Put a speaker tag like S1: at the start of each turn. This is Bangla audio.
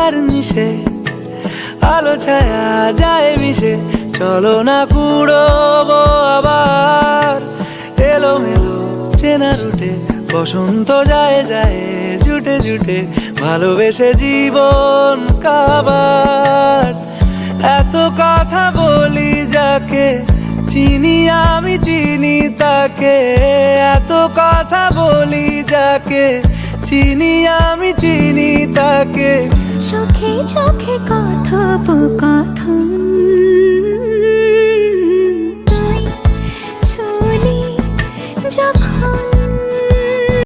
S1: আর নিশে আলো ছায়া যায় মিশে, চলো না কুড়োবো আবার এলোমেলো চেনা রুটে। বসন্ত যায় যায় জুটে জুটে, ভালোবেসে জীবন কাবার। এত কথা বলি যাকে চিনি আমি চিনি তাকে, এত কথা বলি যাকে চিনি আমি চিনি তাকে।
S2: চোখে চোখে কথোপকথন